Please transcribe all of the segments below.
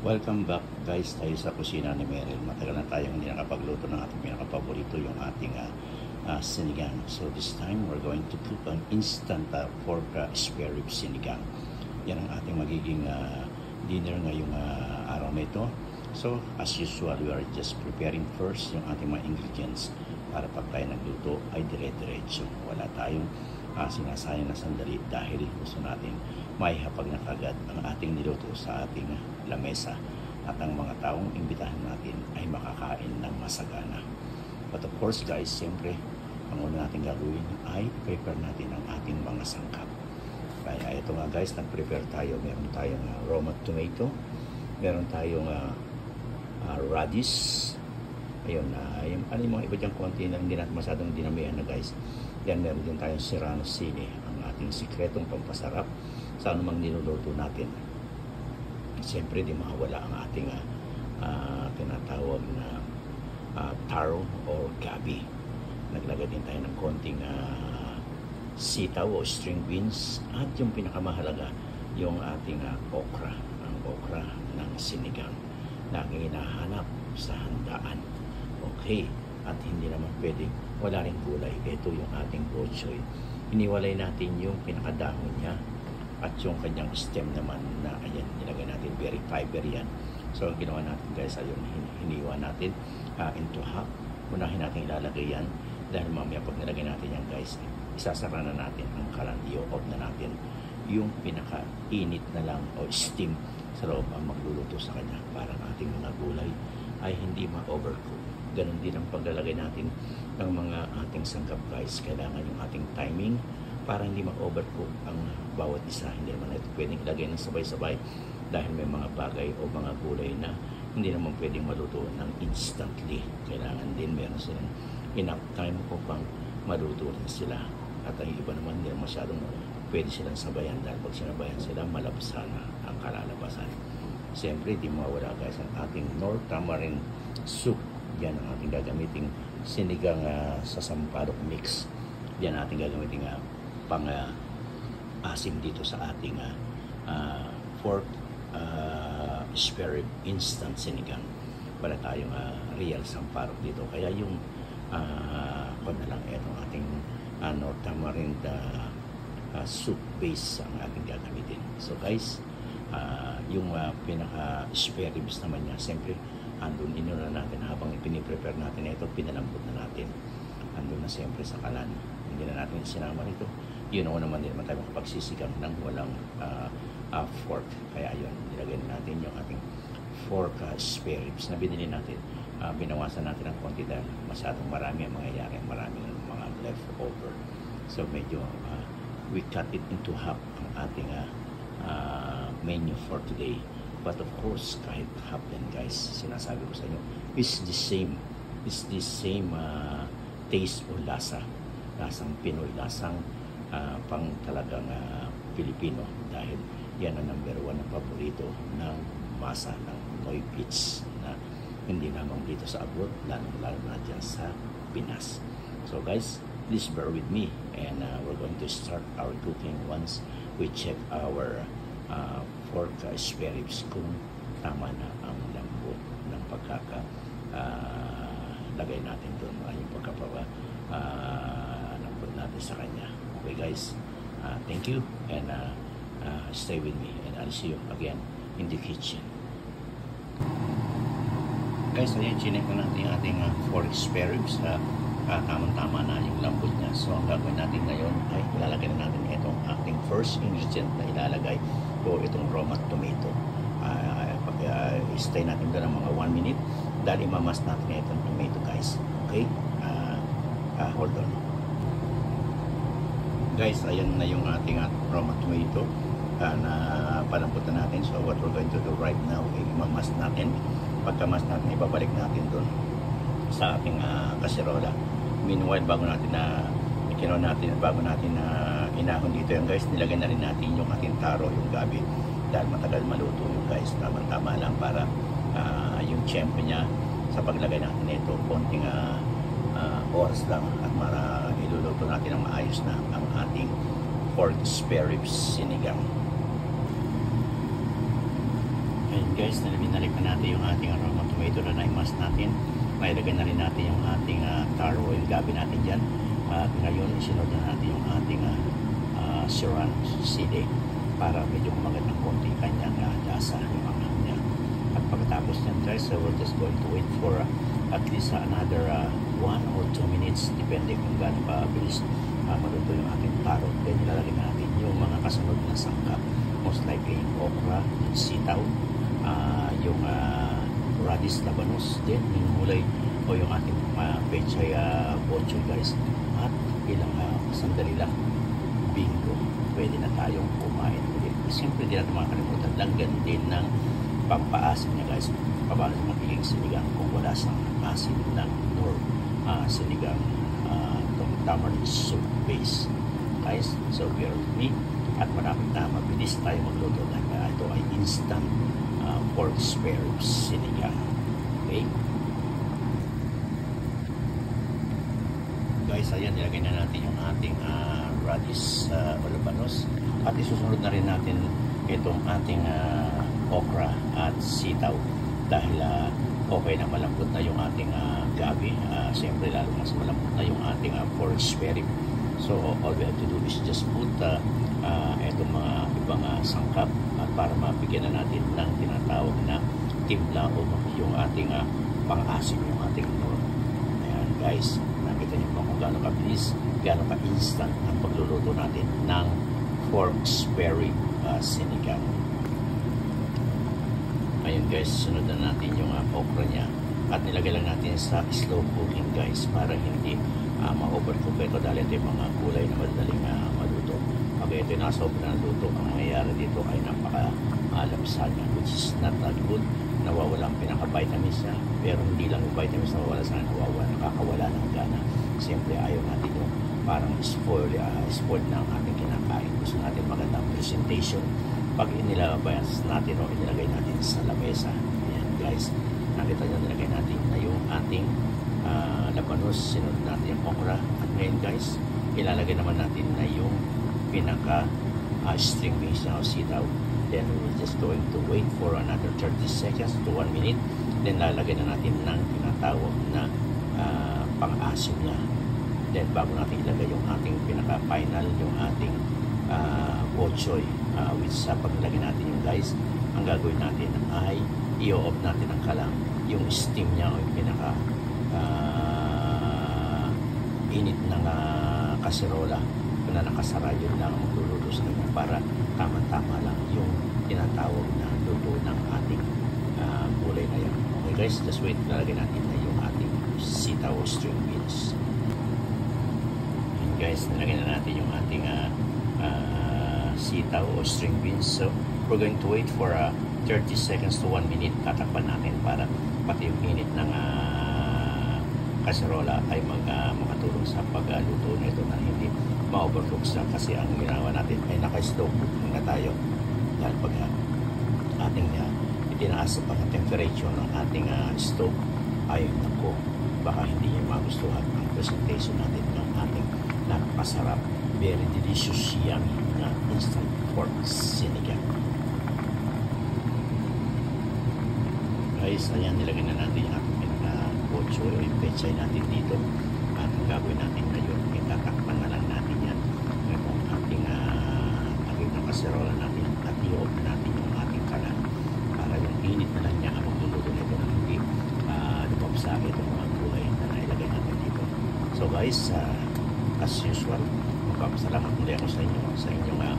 Welcome back guys tayo sa kusina ni Meryl. Matagal na tayong hindi nakapagluto ng ating pinakapaborito, yung ating sinigang. So this time we're going to cook an instant pork spare rib sinigang. Yan ang ating magiging dinner ngayong araw na ito. So as usual, we are just preparing first yung ating mga ingredients para pag tayo nagluto ay dire-diretso. Wala tayong sinasayang na sandali dahil gusto natin may hapag na kagad ang ating niluto sa ating lamesa at ang mga taong imbitahan natin ay makakain ng masagana. But of course guys, siyempre ang una natin gagawin ay prepare natin ang ating mga sangkap. Kaya ito nga guys, nag-prepare tayo. Meron tayong Roma tomato, meron tayong radish, ayun, yung mga iba dyan konti na hindi natin masyadong dinamihan na guys. Yan, meron din tayong serrano sili, ang ating sikretong pampasarap sa anumang niluluto natin. Siyempre di mawala ang ating tinatawag na taro or gabi. Naglagay din tayo ng konting sitaw o string beans, at yung pinakamahalaga yung ating okra, ang okra ng sinigang na hinahanap sa handaan. Okay, at hindi naman pwedeng wala rin gulay. Ito yung ating bok choy. Iniwalay natin yung pinakadahon niya at yung kanyang stem naman na ayan, nilagay natin, very fiber yan. So ang ginawa natin guys, ayun, hiniwa natin into half. Unahin natin ilalagay yan dahil mamaya pag nilagay natin yan guys, isasara na natin ang kalan, i-off na natin yung pinaka-init na lang o steam sa loob ang magluluto sa kanya para ang ating mga gulay ay hindi ma-overcook. Ganon din ang paglalagay natin ng mga ating sangkap guys. Kailangan yung ating timing para hindi ma-overcook ang bawat isa. Hindi naman ito pwedeng ilagay ng sabay-sabay dahil may mga bagay o mga gulay na hindi naman pwedeng maluto ng instantly. Kailangan din meron silang enough time upang maluto rin sila. At ang iba naman hindi masyadong pwede silang sabayan dahil pag sinabayan sila, malabsan na ang kalalabasan. Siyempre, di mawala guys ang ating Knorr tamarind soup. Yan ang ating gagamiting sinigang sa sampalok mix. Yan ang ating gagamiting pang asim dito sa ating pork spare rib instant sinigang. Wala tayong real sampalok dito. Kaya yung kung na lang itong ating Knorr tamarind soup base ang ating gagamitin. So guys, yung pinaka spare ribs naman niya, siyempre andun inuna natin habang piniprepare natin ito, pinalambot na natin. Andun na siyempre sa kalan. Hindi na natin sinama nito. Yun o naman din naman tayo makapagsisigang ng walang fork. Kaya yun, nilagay na natin yung ating fork spare ribs na binili natin. Binawasan natin ng konti dahil masyadong marami ang mangyayari, maraming mga leftover. So medyo we cut it into half ang ating menu for today. But of course, kahit half din guys, sinasabi ko sa inyo, is the same taste o lasang Pinoy, lasang pang talagang Pilipino, dahil yan ang number 1 na paborito ng masa ng Noy Pits na hindi lamang dito sa abroad, lalo na dyan sa Pinas. So guys, please bear with me, and we're going to start our cooking once we check our pork spare ribs kung tama na ang lambot ng lagay natin doon, yung lambot natin sa kanya. Okay guys, thank you, and stay with me, and I'll see you again in the kitchen. Guys, ayan, chinek na natin yung ating pork spare ribs. Tamang-tama na yung lambot niya. So ang gagawin natin ngayon ay ilalagay na natin itong ating first ingredient na ilalagay o itong Roma tomato. Stay natin doon ng mga 1 minute dahil imamas natin itong tomato guys. Okay? Hold on. Guys, ayan na yung ating Roma tomato na palamputan natin. So what we're going to do right now ay imamas natin. Pagkamas natin, ibabalik natin doon sa ating kaserola. Meanwhile, bago natin inahon dito yan guys, nilagay na rin natin yung ating taro, yung gabi, dahil matagal maluto yung guys. Tama lang para yung tiyempo niya sa paglagay natin nito, konting oras lang at iluluto natin ang maayos na ang ating pork spare ribs sinigang. Ayun Guys, nalibinalik na natin yung ating aroma tomato na naimas natin. Mailagay na rin natin yung ating taro o yung gabi natin dyan. At ngayon, isunod na natin yung ating serrano sili para medyo kumagat ng konti kanyang lasa yung anghang niya. At pagkatapos niyan guys, so we're just going to wait for at least another 1 or 2 minutes depende kung gaano pa bilis maluto yung ating taro. Then ilalagay natin yung mga kasunod na sangkap, most likely yung okra, yung sitaw, yung radish labanos, then yung mulay o yung ating pechay bocho guys. At ilang sandali lang, bingo, pwede na tayong kumain ulit. Siyempre di natin makakalimutan, langgan din ng pampaasim niya guys. Paano sa magiging sinigang kung wala sa asin ng nor sinigang tamarind soup base guys. So bear with me at marami na mabilis tayo magluto na ito ay instant pork spare ribs sinigang. Okay guys, ayan, nilagay na natin yung ating radish o labanos at isusunod na rin natin itong ating okra at sitaw dahil okay na malambot na yung ating gabi. Siyempre lalo mas malambot na yung ating pork spare rib. So all we have to do is just put itong mga ibang sangkap para mabigyan na natin ng tinatawag na timpla o yung ating pang-asim, yung ating nor. Ayan guys, nakita niyo po kung gaano kabilis, gaano ka-instant ang pagluluto natin ng pork spare rib sinigang. Ayun guys, sunod na natin yung okra niya at nilagay lang natin sa slow cooking guys para hindi ma-overcook ito dahil ito yung mga gulay na madaling maluto. Pag ito yung nasa na luto, ang mangyayari dito ay napaka-alamsa niya, which is not that good. Nawawala ang pinaka-vitamins niya, pero hindi lang yung vitamins nawawala sa nakakawala ng gana. Siyempre ayaw natin yung parang spoiled na ang ating kinakain. Gusto natin magandang presentation pag inilabas natin o inilagay natin sa lamesa. Ayan guys, nakita nyo, nilagay natin na yung ating labanos, sinunod natin yung okra. At ngayon guys, ilalagay naman natin na yung pinaka string beans na o sitaw. Then we're just going to wait for another 30 seconds to 1 minute. Then lalagay na natin ng tinatawag na pang-asim niya. Then bago natin ilagay yung ating pinaka-final, yung ating bochoy, which sa paglagay natin yung guys, ang gagawin natin ay i-off natin ang kalang, yung steam niya o yung pinaka init ng kaserola na nakasara, yun lang magluluto sa kanya para tama-tama lang yung tinatawag na luto ng ating gulay na yan. Okay guys, just wait, lalagay natin na yung ating sitaw o string beans. And guys, nalagay na natin yung ating sitaw o string beans. So we're going to wait for 30 seconds to 1 minute. Tatakpan natin para pati yung init ng kaserola ay makatulong sa pagluto nito na hindi ma-overcook siya, kasi ang ginawa natin ay naka-slow cooking na tayo dahil pag ating itinaas pa ang temperature ng ating stove ay naku, baka hindi niya magustuhan ang presentation natin ng ating napakasarap, very delicious, yummy na instant pork sinigang. Guys, ayan, nilagay na natin yung ating pinaka-bocho o yung pechay natin dito. At ang gagawin natin ngayon, itatakpan na lang natin yan itong ating kaserola natin at i-off natin yung ating kalan para yung init na lang niya ang magluluto nito na hindi lumabsa itong mga gulay na nailagay natin dito. So guys, as usual, magpapasalamat muli ako sa inyong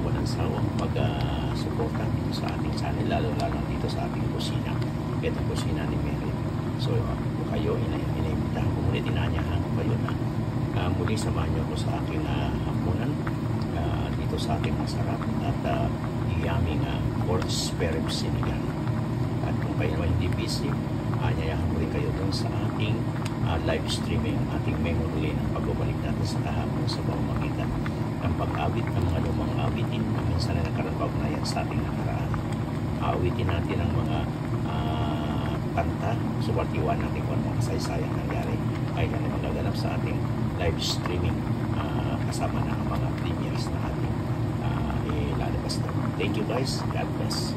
walang sawang pag-suporta dito sa ating channel, lalo dito sa ating kusina. Ito kusina ni Mary. So kung kayo, inaimitahan ko muli, tinanyahan ko kayo na muli samahan niyo ako sa aking hapunan dito sa ating masarap at yummy pork spare rib sinigang. At kung kayo naman hindi busy, anyayahan ko rin kayo dun sa ating live streaming, ating memory ng pagbabalik natin sa kahapon sa pamamagitan ng pag-awit ng mga lumang awitin na minsan na nagkaroon sa ating nakaraan. Awitin natin ang mga kanta, suwatiwan natin kung anong kasaysayang nangyari ay yan ang magaganap sa ating live streaming kasama ng mga premieres na ating ilalabas na. Thank you guys. God bless.